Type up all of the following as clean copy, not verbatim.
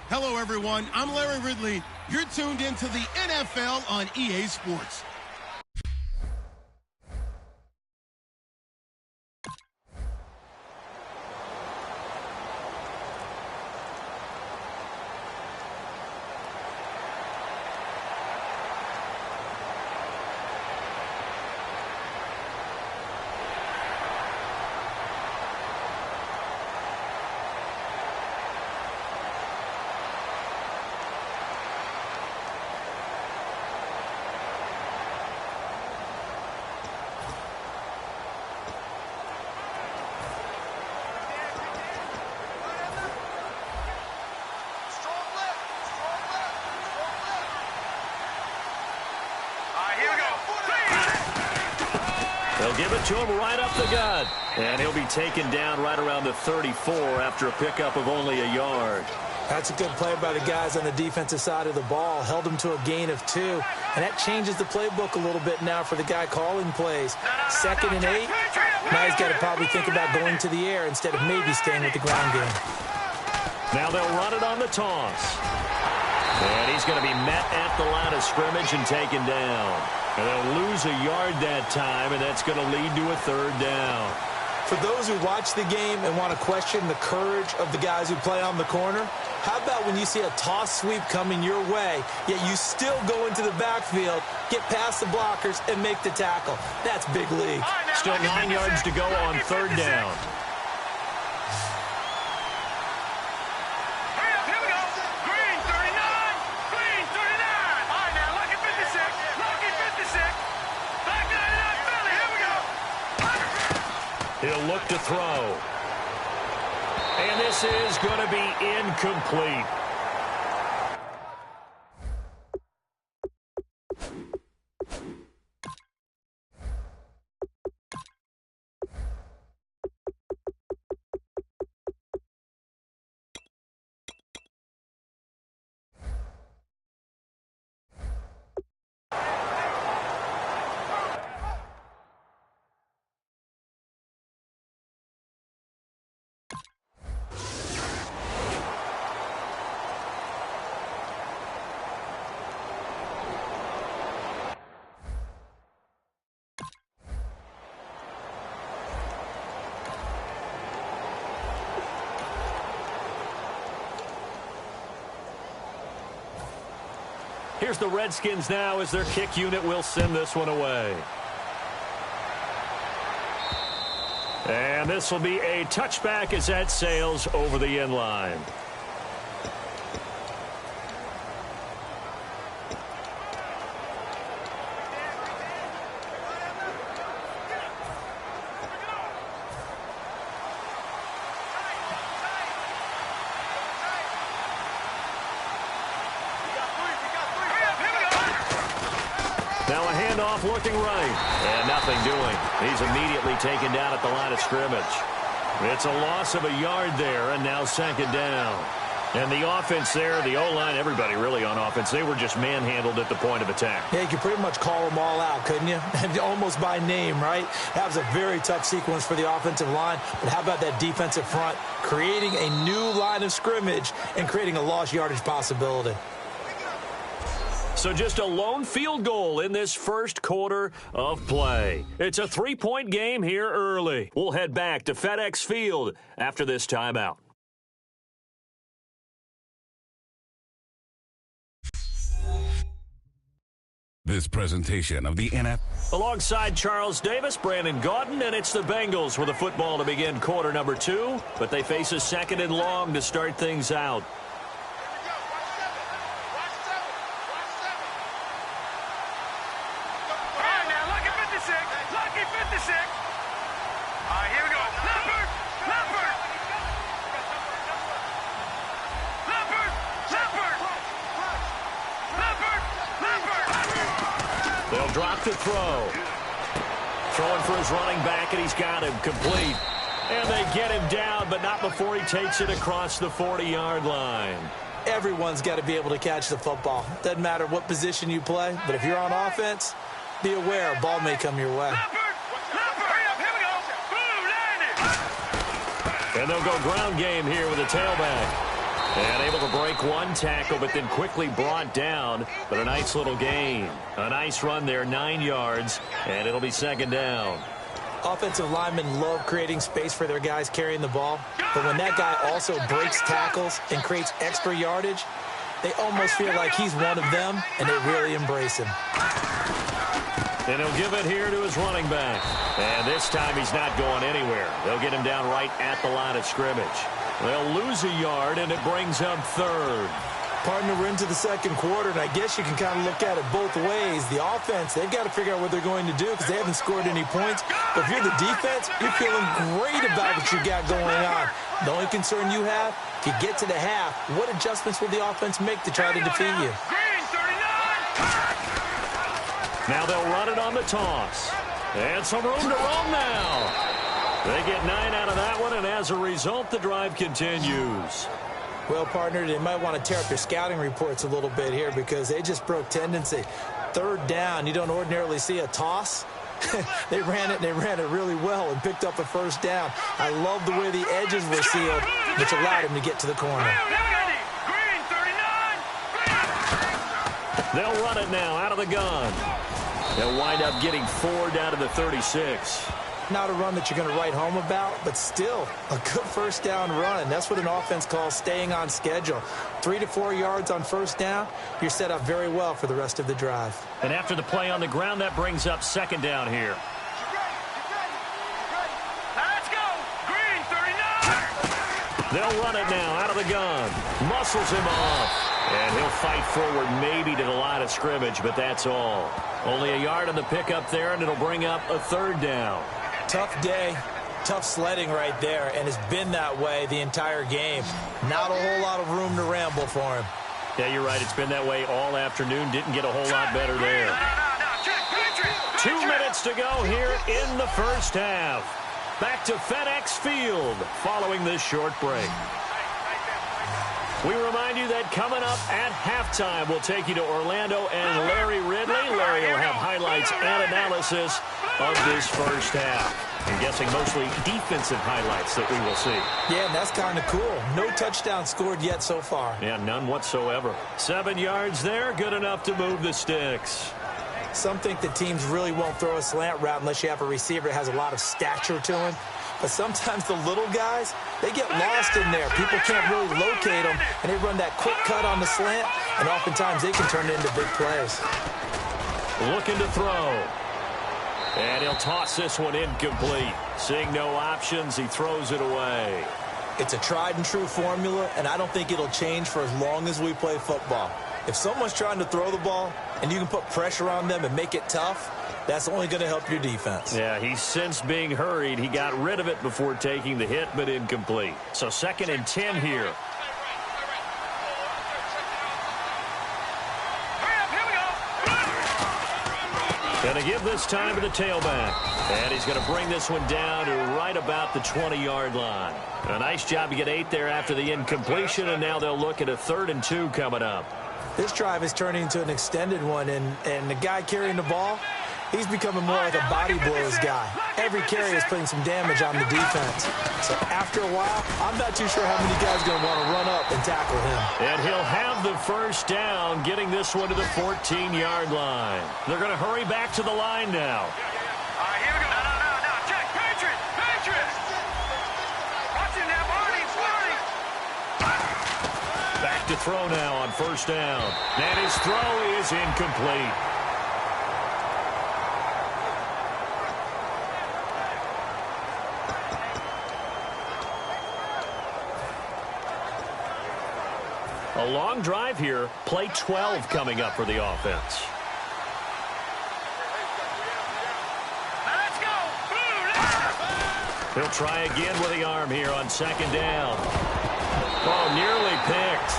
Hello, everyone. I'm Larry Ridley. You're tuned into the NFL on EA Sports. They'll give it to him right up the gut. And he'll be taken down right around the 34 after a pickup of only a yard. That's a good play by the guys on the defensive side of the ball. Held him to a gain of 2. And that changes the playbook a little bit now for the guy calling plays. 2nd and 8. Now he's got to probably think about going to the air instead of maybe staying with the ground game. Now they'll run it on the toss. And he's going to be met at the line of scrimmage and taken down. And they'll lose a yard that time, and that's going to lead to a 3rd down. For those who watch the game and want to question the courage of the guys who play on the corner, how about when you see a toss sweep coming your way, yet you still go into the backfield, get past the blockers, and make the tackle? That's big league. Still 9 yards to go on 3rd down. He'll look to throw. And this is going to be incomplete. Here's the Redskins now as their kick unit will send this one away. And this will be a touchback as that sails over the end line. Now a handoff looking right. And nothing doing. He's immediately taken down at the line of scrimmage. It's a loss of a yard there, and now 2nd down. And the offense there, the O-line, everybody really on offense, they were just manhandled at the point of attack. Yeah, you could pretty much call them all out, couldn't you? Almost by name, right? That was a very tough sequence for the offensive line. But how about that defensive front creating a new line of scrimmage and creating a lost yardage possibility? So just a lone field goal in this first quarter of play. It's a 3-point game here early. We'll head back to FedEx Field after this timeout. This presentation of the NFL. Alongside Charles Davis, Brandon Gaudin, and it's the Bengals with a football to begin quarter number 2. But they face a 2nd and long to start things out. They'll drop to throw. Throwing for his running back, and he's got him complete. And they get him down, but not before he takes it across the 40-yard line. Everyone's got to be able to catch the football. Doesn't matter what position you play, but if you're on offense, be aware a ball may come your way. And they'll go ground game here with a tailback. And able to break one tackle, but then quickly brought down. But a nice little gain. A nice run there, 9 yards, and it'll be second down. Offensive linemen love creating space for their guys carrying the ball. But when that guy also breaks tackles and creates extra yardage, they almost feel like he's one of them, and they really embrace him. And he'll give it here to his running back. And this time he's not going anywhere. They'll get him down right at the line of scrimmage. They'll lose a yard, and it brings up third. Partner, we're into the second quarter, and I guess you can kind of look at it both ways. The offense, they've got to figure out what they're going to do because they haven't scored any points. But if you're the defense, you're feeling great about what you got going on. The only concern you have, if you get to the half, what adjustments will the offense make to try to defeat you? Now they'll run it on the toss. And some room to run now. They get 9 out of that one, and as a result, the drive continues. Well, partner, they might want to tear up your scouting reports a little bit here because they just broke tendency. Third down, you don't ordinarily see a toss. They ran it really well and picked up a first down. I love the way the edges were sealed, which allowed him to get to the corner. They'll run it now out of the gun. They'll wind up getting 4 down to the 36. Not a run that you're going to write home about, but still a good first down run. That's what an offense calls staying on schedule. 3 to 4 yards on first down, you're set up very well for the rest of the drive. And after the play on the ground, that brings up second down here. Let's go! Green, 39! They'll run it now out of the gun. Muscles him off. And he'll fight forward maybe to the line of scrimmage, but that's all. Only a yard on the pickup there, and it'll bring up a third down. Tough day, tough sledding right there, and it's been that way the entire game. Not a whole lot of room to ramble for him. Yeah, you're right. It's been that way all afternoon. Didn't get a whole lot better there. 2 minutes to go here in the first half. Back to FedEx Field following this short break. We remind you that coming up at halftime, we'll take you to Orlando and Larry Ridley. Larry will have highlights and analysis of this first half. I'm guessing mostly defensive highlights that we will see. Yeah, and that's kind of cool. No touchdown scored yet so far. Yeah, none whatsoever. 7 yards there, good enough to move the sticks. Some think that teams really won't throw a slant route unless you have a receiver that has a lot of stature to him. But sometimes the little guys, they get lost in there. People can't really locate them, and they run that quick cut on the slant, and oftentimes they can turn it into big plays. Looking to throw. And he'll toss this one incomplete. Seeing no options, he throws it away. It's a tried-and-true formula, and I don't think it'll change for as long as we play football. If someone's trying to throw the ball, and you can put pressure on them and make it tough, that's only going to help your defense. Yeah, he's since being hurried. He got rid of it before taking the hit, but incomplete. So 2nd and 10 here. Going to give this time to the tailback. And he's going to bring this one down to right about the 20-yard line. A nice job to get 8 there after the incompletion, and now they'll look at a 3rd and 2 coming up. This drive is turning into an extended one, and the guy carrying the ball, he's becoming more like a body blows guy. Every carry is putting some damage on the defense. So after a while, I'm not too sure how many guys are going to want to run up and tackle him. And he'll have the first down, getting this one to the 14-yard line. They're going to hurry back to the line now. All right, here we go. No. Check. Patriots. Watch it now, Barney. Back to throw now on first down. And his throw is incomplete. A long drive here. Play 12 coming up for the offense. Let's go. He'll try again with the arm here on 2nd down. Oh, nearly picked.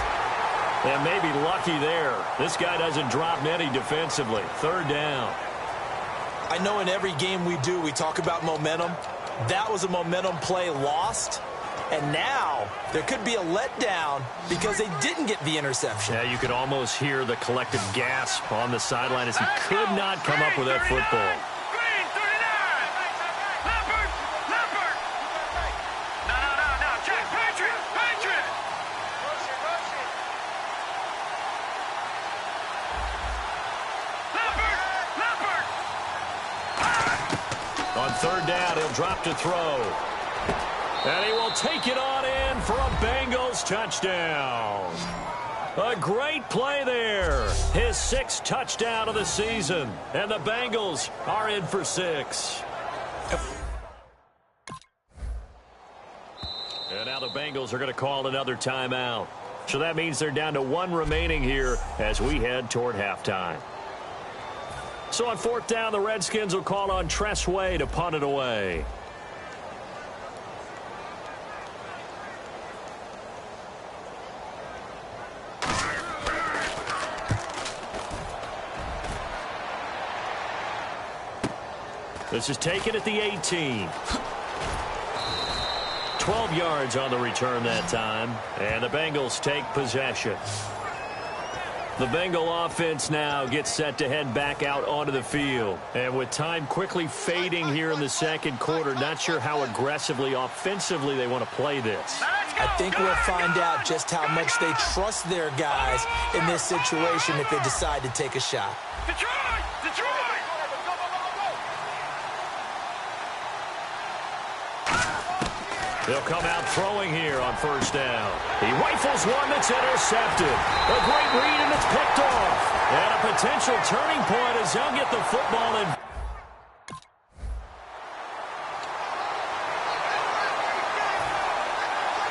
And maybe lucky there. This guy doesn't drop many defensively. 3rd down. I know in every game we do, we talk about momentum. That was a momentum play lost. And now there could be a letdown because they didn't get the interception. Yeah, you could almost hear the collective gasp on the sideline as he could not come up with that football. Green, 39. Leopard. No. Check. Patriot. On third down, he'll drop to throw. And he will take it on in for a Bengals touchdown. A great play there. His 6th touchdown of the season. And the Bengals are in for 6. And now the Bengals are going to call another timeout. So that means they're down to 1 remaining here as we head toward halftime. So on 4th down, the Redskins will call on Tress Way to punt it away. This is taken at the 18. 12 yards on the return that time. And the Bengals take possession. The Bengal offense now gets set to head back out onto the field. And with time quickly fading here in the second quarter, not sure how aggressively, offensively they want to play this. I think we'll find out just how much they trust their guys in this situation if they decide to take a shot. Detroit! Detroit! They'll come out throwing here on first down. He rifles one that's intercepted. A great read, and it's picked off. And a potential turning point as they'll get the football in.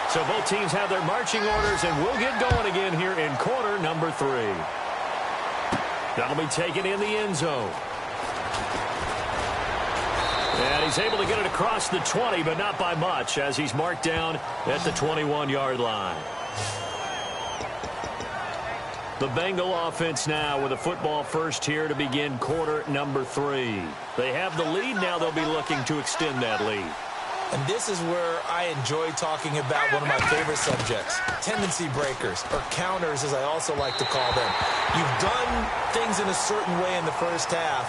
So both teams have their marching orders, and we'll get going again here in quarter number 3. That'll be taken in the end zone. And he's able to get it across the 20, but not by much, as he's marked down at the 21-yard line. The Bengal offense now with a football first here to begin quarter number 3. They have the lead now. They'll be looking to extend that lead. And this is where I enjoy talking about one of my favorite subjects, tendency breakers, or counters as I also like to call them. You've done things in a certain way in the first half,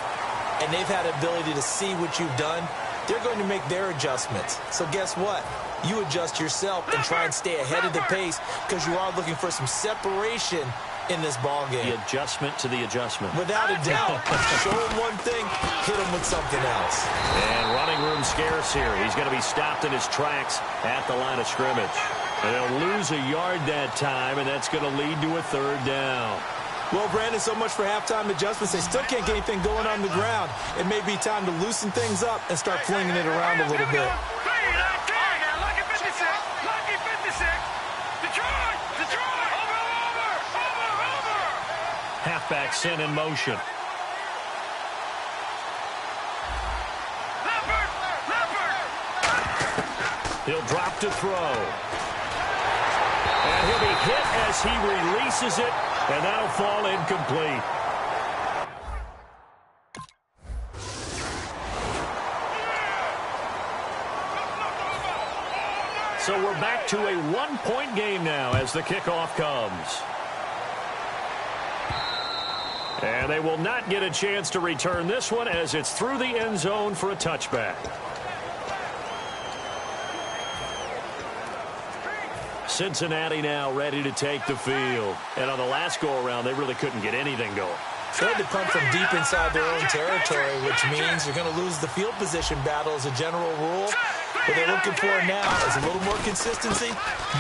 and they've had the ability to see what you've done. They're going to make their adjustments. So guess what? You adjust yourself and try and stay ahead of the pace because you are looking for some separation in this ball game. The adjustment to the adjustment. Without a doubt. Show him one thing, hit him with something else. And running room scarce here. He's going to be stopped in his tracks at the line of scrimmage. And he'll lose a yard that time, and that's going to lead to a third down. Well, Brandon, so much for halftime adjustments. They still can't get anything going on the ground. It may be time to loosen things up and start flinging it around a little bit. Lucky 56. Lucky 56. Detroit! Detroit! Over! Halfback sent in motion. He'll drop to throw. And he'll be hit as he releases it, and that'll fall incomplete. So we're back to a one-point game now as the kickoff comes. And they will not get a chance to return this one as it's through the end zone for a touchback. Cincinnati now ready to take the field. And on the last go-around, they really couldn't get anything going. They had to punt from deep inside their own territory, which means you're going to lose the field position battle as a general rule. What they're looking for now is a little more consistency,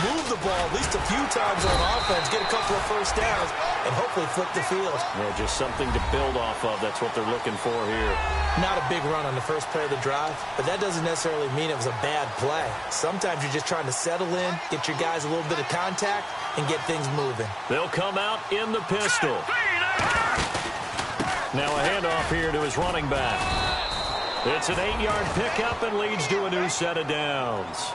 move the ball at least a few times on offense, get a couple of first downs, and hopefully flip the field. Yeah, just something to build off of. That's what they're looking for here. Not a big run on the first play of the drive, but that doesn't necessarily mean it was a bad play. Sometimes you're just trying to settle in, get your guys a little bit of contact, and get things moving. They'll come out in the pistol. Now a handoff here to his running back. It's an 8-yard pickup and leads to a new set of downs.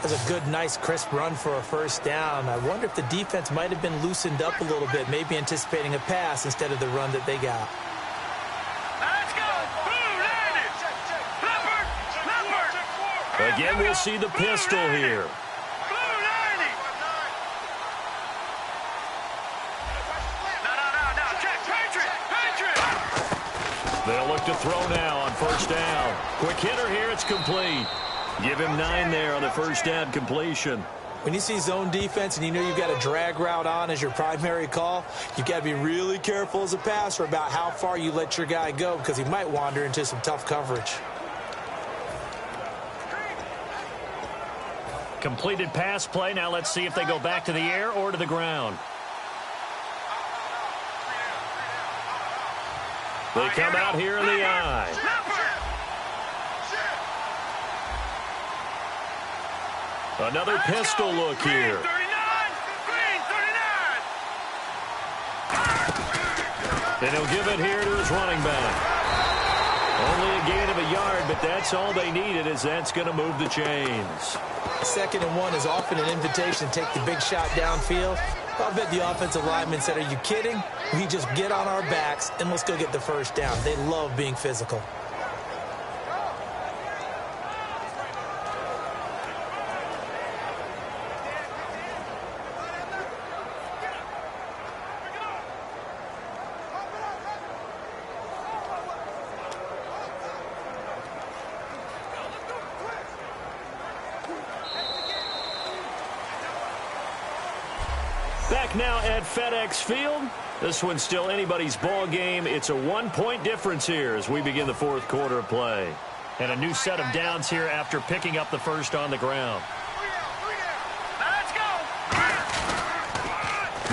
That's a good, nice, crisp run for a first down. I wonder if the defense might have been loosened up a little bit, maybe anticipating a pass instead of the run that they got. Let's go! Leopard! Again, we'll see the pistol here. They'll look to throw now on first down. Quick hitter here, it's complete. Give him 9 there on the first down completion. When you see zone defense and you know you've got a drag route on as your primary call, you've got to be really careful as a passer about how far you let your guy go because he might wander into some tough coverage. Completed pass play. Now let's see if they go back to the air or to the ground. They come out here in the eye. Another pistol look here. And he'll give it here to his running back. Only a gain of a yard, but that's all they needed, as that's going to move the chains. 2nd and 1 is often an invitation to take the big shot downfield. I'll bet the offensive lineman said, are you kidding? We just get on our backs and let's go get the first down. They love being physical. Back now at FedEx Field. This one's still anybody's ball game. It's a 1-point difference here as we begin the 4th quarter of play. And a new set of downs here after picking up the first on the ground. Let's go.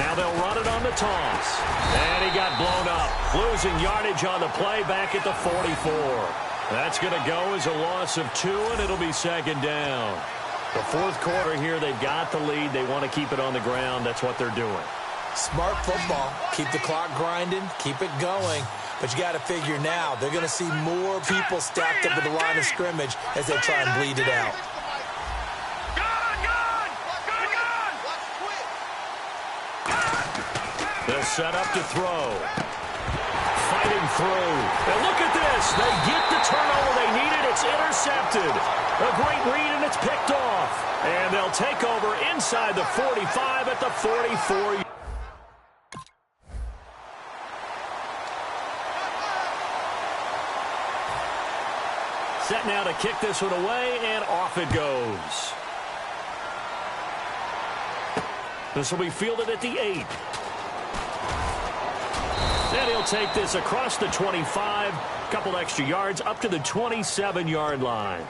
Now they'll run it on the toss. And he got blown up. Losing yardage on the play back at the 44. That's going to go as a loss of 2, and it'll be 2nd down. The 4th quarter here, they've got the lead. They want to keep it on the ground. That's what they're doing. Smart football. Keep the clock grinding. Keep it going. But you got to figure now, they're going to see more people stacked up at the line of scrimmage as they try and bleed it out. They'll set up to throw. Fighting through. And look at this. They get the turnover they needed. It's intercepted. A great read, and it's picked off. And they'll take over inside the 45 at the 44. Set now to kick this one away, and off it goes. This will be fielded at the 8. And he'll take this across the 25, couple extra yards up to the 27-yard line.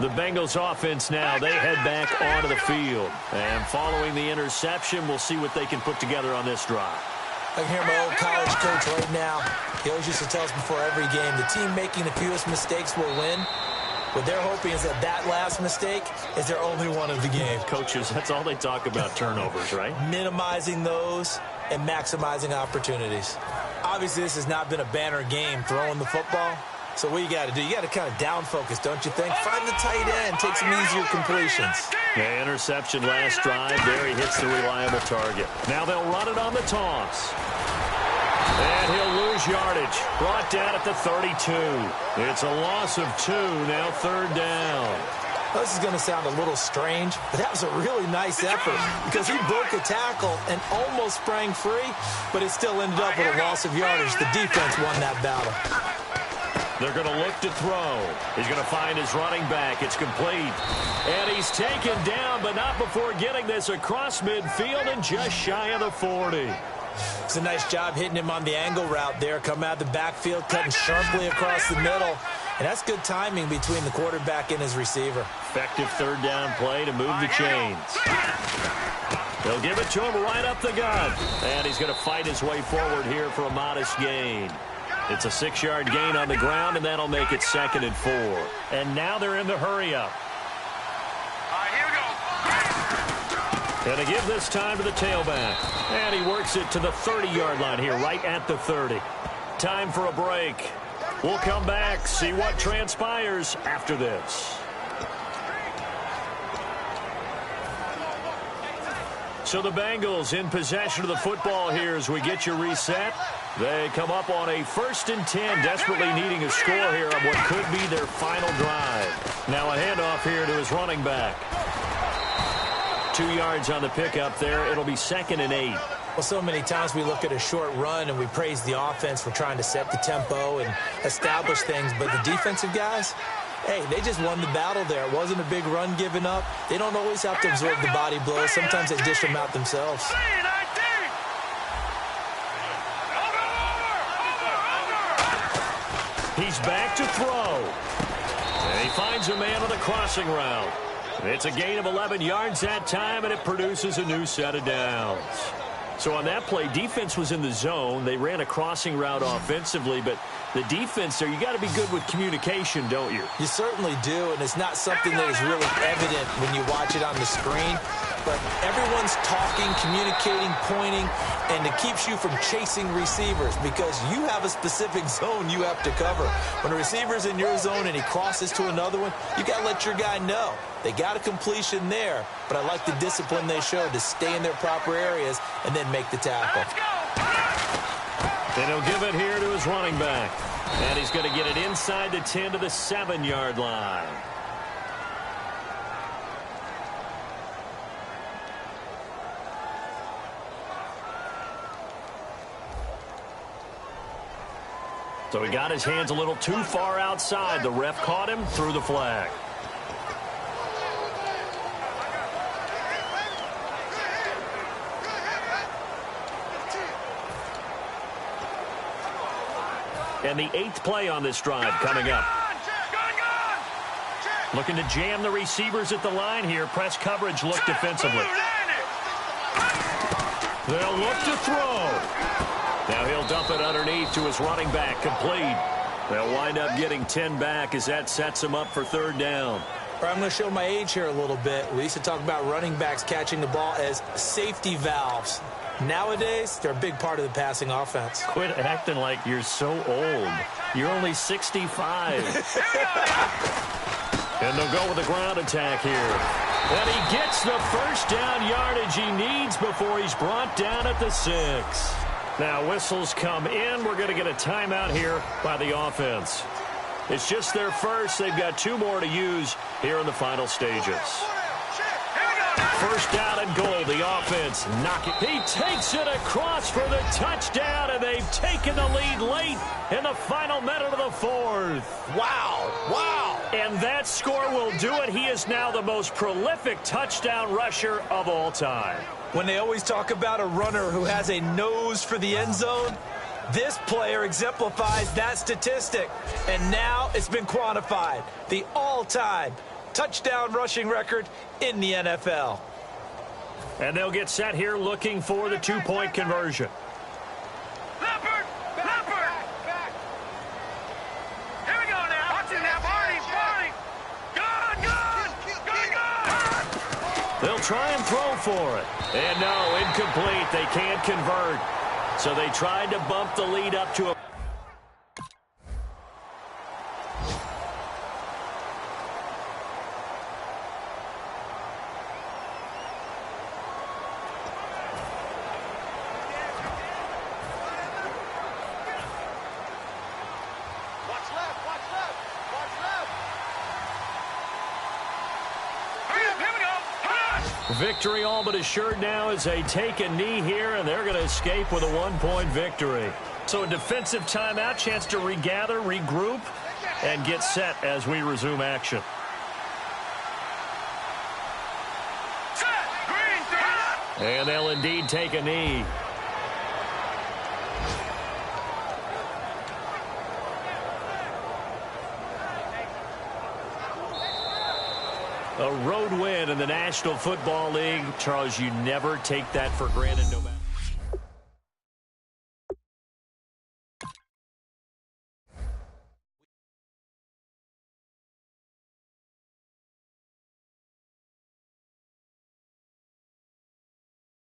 The Bengals offense now, they head back onto the field. And following the interception, we'll see what they can put together on this drive. I can hear my old college coach right now. He always used to tell us before every game, the team making the fewest mistakes will win. What they're hoping is that last mistake is their only one of the game. Coaches, that's all they talk about, turnovers, right? Minimizing those and maximizing opportunities. Obviously, this has not been a banner game throwing the football. So what you got to do, you got to kind of down focus, don't you think? Find the tight end, take some easier completions. The interception last drive. There he hits the reliable target. Now they'll run it on the toss. And he'll lose yardage. Brought down at the 32. It's a loss of 2, now 3rd down. This is going to sound a little strange, but that was a really nice effort because he broke a tackle and almost sprang free, but it still ended up with a loss of yardage. The defense won that battle. They're going to look to throw. He's going to find his running back. It's complete. And he's taken down, but not before getting this across midfield and just shy of the 40. It's a nice job hitting him on the angle route there. Come out of the backfield, cutting sharply across the middle. And that's good timing between the quarterback and his receiver. Effective 3rd down play to move the chains. They'll give it to him right up the gut. And he's going to fight his way forward here for a modest gain. It's a 6-yard gain on the ground, and that'll make it 2nd and 4. And now they're in the hurry-up. Here we go. And to give this time to the tailback. And he works it to the 30-yard line here, right at the 30. Time for a break. We'll come back, see what transpires after this. So the Bengals in possession of the football here as we get you reset. They come up on a 1st and 10, desperately needing a score here on what could be their final drive. Now a handoff here to his running back. 2 yards on the pickup there. It'll be 2nd and 8. Well, so many times we look at a short run and we praise the offense for trying to set the tempo and establish things, but the defensive guys, hey, they just won the battle there. It wasn't a big run given up. They don't always have to absorb the body blows. Sometimes they dish them out themselves. He's back to throw. And he finds a man on the crossing route. It's a gain of 11 yards that time, and it produces a new set of downs. So on that play, defense was in the zone. They ran a crossing route offensively, but the defense there, you got to be good with communication, don't you? You certainly do, and it's not something that is really evident when you watch it on the screen. But everyone's talking, communicating, pointing, and it keeps you from chasing receivers because you have a specific zone you have to cover. When a receiver's in your zone and he crosses to another one, you got to let your guy know. They got a completion there, but I like the discipline they showed to stay in their proper areas and then make the tackle. And he'll give it here to his running back. And he's going to get it inside the 10 to the 7-yard line. So he got his hands a little too far outside. The ref caught him, threw the flag. And the 8th play on this drive coming up. Looking to jam the receivers at the line here. Press coverage look defensively. They'll look to throw. Now he'll dump it underneath to his running back, complete. They'll wind up getting 10 back as that sets him up for 3rd down. I'm going to show my age here a little bit. We used to talk about running backs catching the ball as safety valves. Nowadays, they're a big part of the passing offense. Quit acting like you're so old. You're only 65. And they'll go with a ground attack here. And he gets the first down yardage he needs before he's brought down at the 6. Now whistles come in. We're going to get a timeout here by the offense. It's just their first. They've got 2 more to use here in the final stages. First down and goal. The offense knock it. He takes it across for the touchdown, and they've taken the lead late in the final minute of the 4th. Wow. Wow. And that score will do it. He is now the most prolific touchdown rusher of all time. When they always talk about a runner who has a nose for the end zone, this player exemplifies that statistic. And now it's been quantified. The all-time touchdown rushing record in the NFL. And they'll get set here looking for the 2-point conversion. Leopard! Leopard! Here we go now. Watch it now, Barney! Barney! Good! They'll try and throw for it. And no, incomplete. They can't convert. So they tried to bump the lead up to a... Victory all but assured now as they take a knee here, and they're going to escape with a 1-point victory. So a defensive timeout, chance to regather, regroup, and get set as we resume action. And they'll indeed take a knee. A road win in the National Football League. Charles, you never take that for granted no matter.